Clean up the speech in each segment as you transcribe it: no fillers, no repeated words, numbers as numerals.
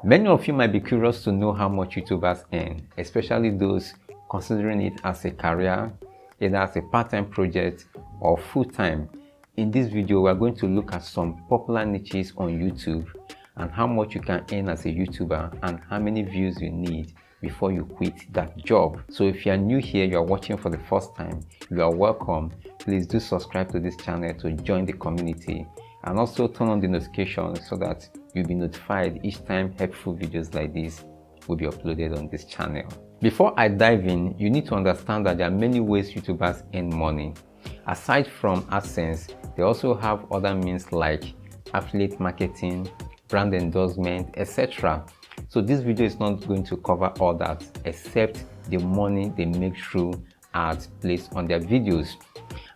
Many of you might be curious to know how much YouTubers earn, especially those considering it as a career, either as a part-time project or full-time. In this video, we are going to look at some popular niches on YouTube and how much you can earn as a YouTuber and how many views you need before you quit that job. So if you are new here, you are watching for the first time, you are welcome. Please do subscribe to this channel to join the community, and also turn on the notifications so that you'll be notified each time helpful videos like this will be uploaded on this channel. Before I dive in, you need to understand that there are many ways YouTubers earn money. Aside from AdSense, they also have other means like affiliate marketing, brand endorsement, etc. So this video is not going to cover all that except the money they make through ads placed on their videos.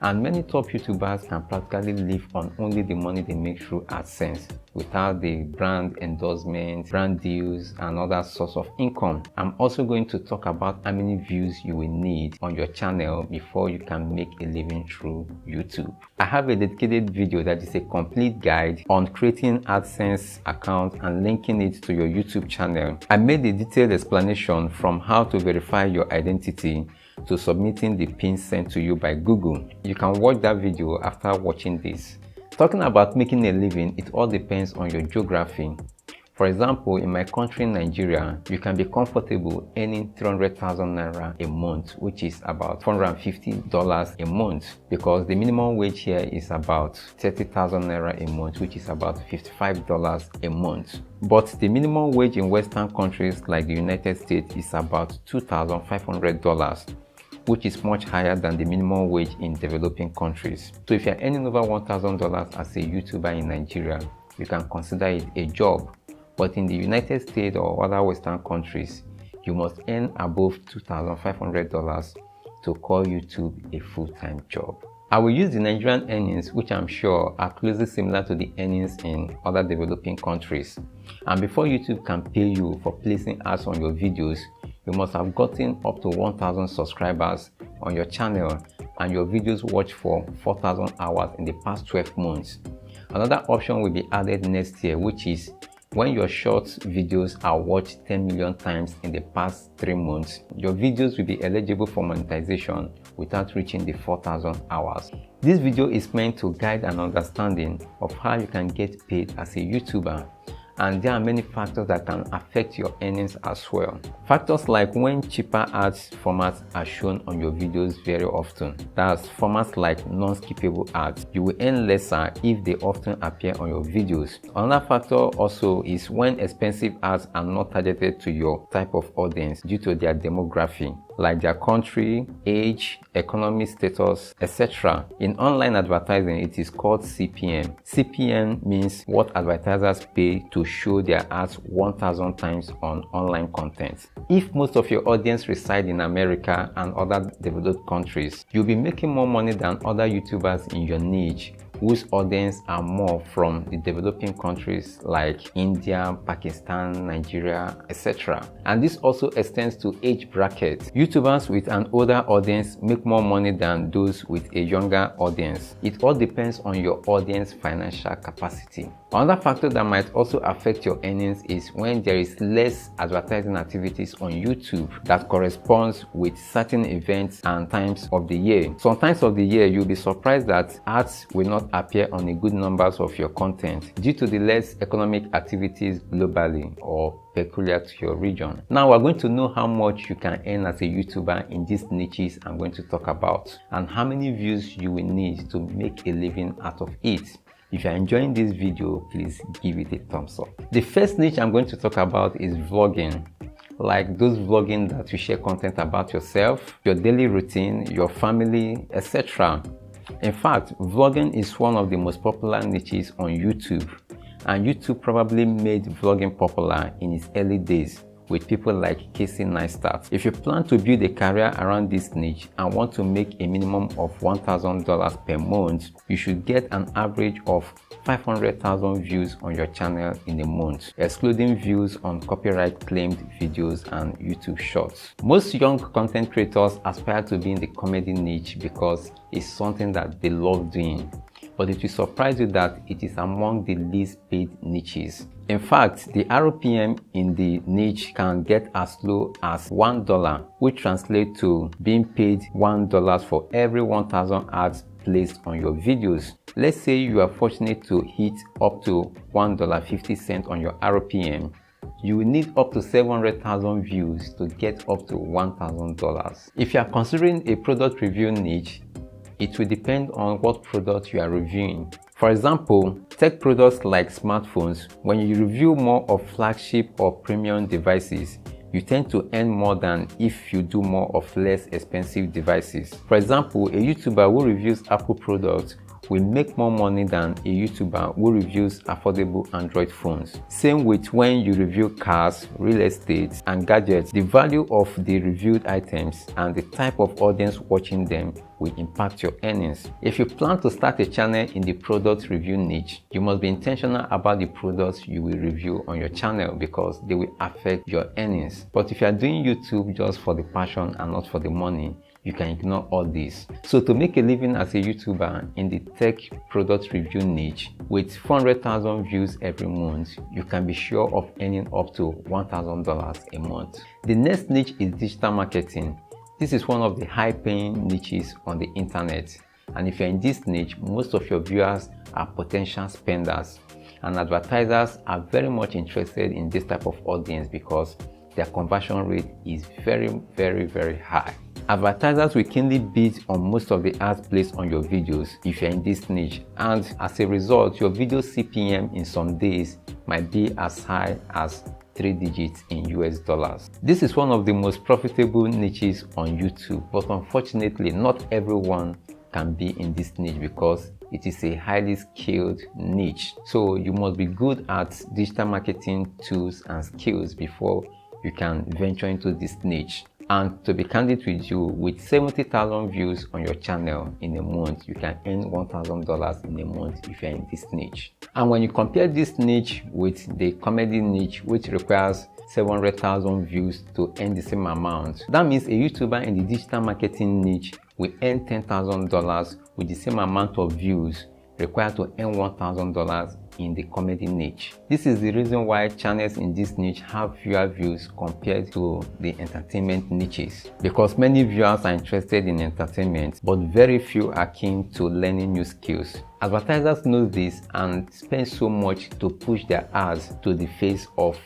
And many top YouTubers can practically live on only the money they make through AdSense without the brand endorsement, brand deals, and other source of income. I'm also going to talk about how many views you will need on your channel before you can make a living through YouTube. I have a dedicated video that is a complete guide on creating AdSense account and linking it to your YouTube channel. I made a detailed explanation from how to verify your identity to submitting the pin sent to you by Google. You can watch that video after watching this. Talking about making a living, it all depends on your geography. For example, in my country, Nigeria, you can be comfortable earning 300,000 naira a month, which is about $450 a month, because the minimum wage here is about 30,000 naira a month, which is about $55 a month. But the minimum wage in Western countries like the United States is about $2,500. which is much higher than the minimum wage in developing countries. So if you're earning over $1,000 as a YouTuber in Nigeria, you can consider it a job. But in the United States or other Western countries, you must earn above $2,500 to call YouTube a full-time job. I will use the Nigerian earnings, which I'm sure are closely similar to the earnings in other developing countries. And before YouTube can pay you for placing ads on your videos, you must have gotten up to 1,000 subscribers on your channel and your videos watched for 4,000 hours in the past 12 months. Another option will be added next year, which is when your short videos are watched 10 million times in the past 3 months, your videos will be eligible for monetization without reaching the 4,000 hours. This video is meant to guide an understanding of how you can get paid as a YouTuber. And there are many factors that can affect your earnings as well. Factors like when cheaper ads formats are shown on your videos very often. That's formats like non-skippable ads. You will earn lesser if they often appear on your videos. Another factor also is when expensive ads are not targeted to your type of audience due to their demography, like their country, age, economic status, etc. In online advertising, it is called CPM. CPM means what advertisers pay to show their ads 1,000 times on online content. If most of your audience reside in America and other developed countries, you'll be making more money than other YouTubers in your niche whose audience are more from the developing countries like India, Pakistan, Nigeria, etc. And this also extends to age bracket. YouTubers with an older audience make more money than those with a younger audience. It all depends on your audience financial capacity. Another factor that might also affect your earnings is when there is less advertising activities on YouTube that corresponds with certain events and times of the year. Sometimes of the year, you'll be surprised that ads will not appear on a good numbers of your content due to the less economic activities globally or peculiar to your region. Now we're going to know how much you can earn as a YouTuber in these niches I'm going to talk about, and how many views you will need to make a living out of it. If you're enjoying this video, please give it a thumbs up. The first niche I'm going to talk about is vlogging. Like those vlogging that you share content about yourself, your daily routine, your family, etc. In fact, vlogging is one of the most popular niches on YouTube, and YouTube probably made vlogging popular in its early days with people like Casey Neistat. If you plan to build a career around this niche and want to make a minimum of $1,000 per month, you should get an average of 500,000 views on your channel in a month, excluding views on copyright claimed videos and YouTube shorts. Most young content creators aspire to be in the comedy niche because it's something that they love doing. But it will surprise you that it is among the least paid niches. In fact, the RPM in the niche can get as low as $1, which translates to being paid $1 for every 1,000 ads placed on your videos. Let's say you are fortunate to hit up to $1.50 on your RPM. You will need up to 700,000 views to get up to $1,000. If you are considering a product review niche, it will depend on what product you are reviewing. For example, tech products like smartphones, when you review more of flagship or premium devices, you tend to earn more than if you do more of less expensive devices. For example, a YouTuber who reviews Apple products will make more money than a YouTuber who reviews affordable Android phones. Same with when you review cars, real estate, and gadgets. The value of the reviewed items and the type of audience watching them will impact your earnings. If you plan to start a channel in the product review niche, you must be intentional about the products you will review on your channel because they will affect your earnings. But if you are doing YouTube just for the passion and not for the money, you can ignore all this. So to make a living as a YouTuber in the tech product review niche with 400,000 views every month, you can be sure of earning up to $1,000 a month. The next niche is digital marketing. This is one of the high-paying niches on the internet. And if you're in this niche, most of your viewers are potential spenders. And advertisers are very much interested in this type of audience because their conversion rate is very high. Advertisers will keenly bid on most of the ads placed on your videos if you're in this niche, and as a result, your video CPM in some days might be as high as 3 digits in US dollars. This is one of the most profitable niches on YouTube, but unfortunately, not everyone can be in this niche because it is a highly skilled niche. So you must be good at digital marketing tools and skills before you can venture into this niche. And to be candid with you, with 70,000 views on your channel in a month, you can earn $1,000 in a month if you're in this niche. And when you compare this niche with the comedy niche, which requires 700,000 views to earn the same amount, that means a YouTuber in the digital marketing niche will earn $10,000 with the same amount of views required to earn $1,000 in the comedy niche. This is the reason why channels in this niche have fewer views compared to the entertainment niches, because many viewers are interested in entertainment but very few are keen to learning new skills. Advertisers know this and spend so much to push their ads to the face of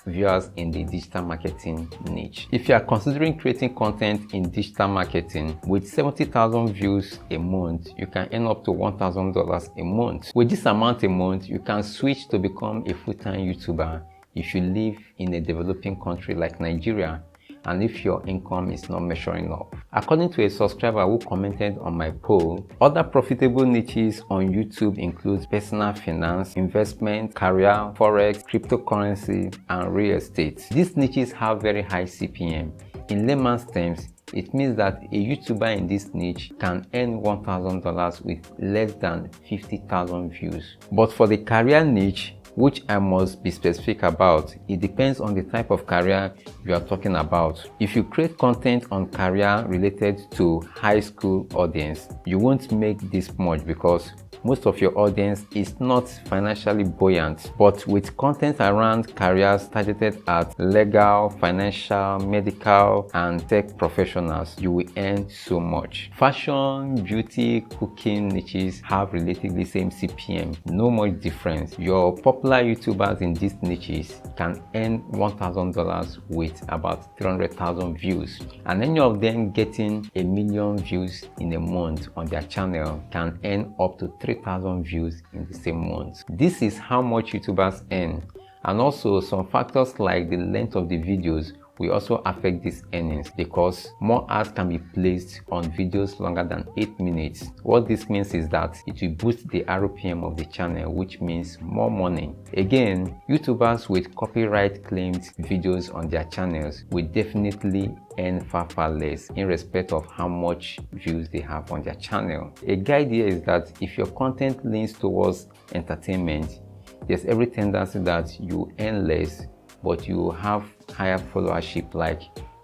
viewers in the digital marketing niche. If you are considering creating content in digital marketing with 70,000 views a month, you can earn up to $1,000 a month. With this amount a month, you can switch to become a full-time YouTuber if you live in a developing country like Nigeria and if your income is not measuring up. According to a subscriber who commented on my poll, other profitable niches on YouTube include personal finance, investment, career, forex, cryptocurrency, and real estate. These niches have very high CPM. In layman's terms, it means that a YouTuber in this niche can earn $1,000 with less than 50,000 views. But for the career niche, which I must be specific about, it depends on the type of career you are talking about. If you create content on career related to high school audience, you won't make this much because most of your audience is not financially buoyant. But with content around careers targeted at legal, financial, medical, and tech professionals, you will earn so much. Fashion, beauty, cooking niches have relatively same CPM, no much difference. Your popular YouTubers in these niches can earn $1,000 with about 300,000 views, and any of them getting 1 million views in a month on their channel can earn up to 3,000 views in the same month. This is how much YouTubers earn, and also some factors like the length of the videos will also affect these earnings because more ads can be placed on videos longer than 8 minutes. What this means is that it will boost the RPM of the channel, which means more money. Again, YouTubers with copyright claimed videos on their channels will definitely earn far less in respect of how much views they have on their channel. A guide here is that if your content leans towards entertainment, there's every tendency that you earn less, but you have higher followership, like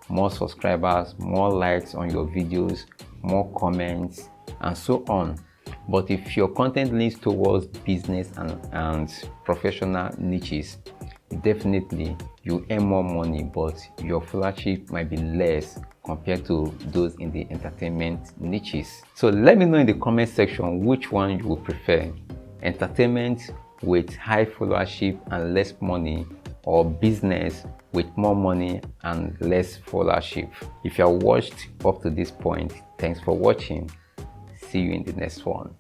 more subscribers, more likes on your videos, more comments, and so on. But if your content leans towards business and professional niches, definitely you earn more money, but your followership might be less compared to those in the entertainment niches. So let me know in the comment section which one you would prefer: entertainment with high followership and less money, or business with more money and less followership. If you have watched up to this point, thanks for watching. See you in the next one.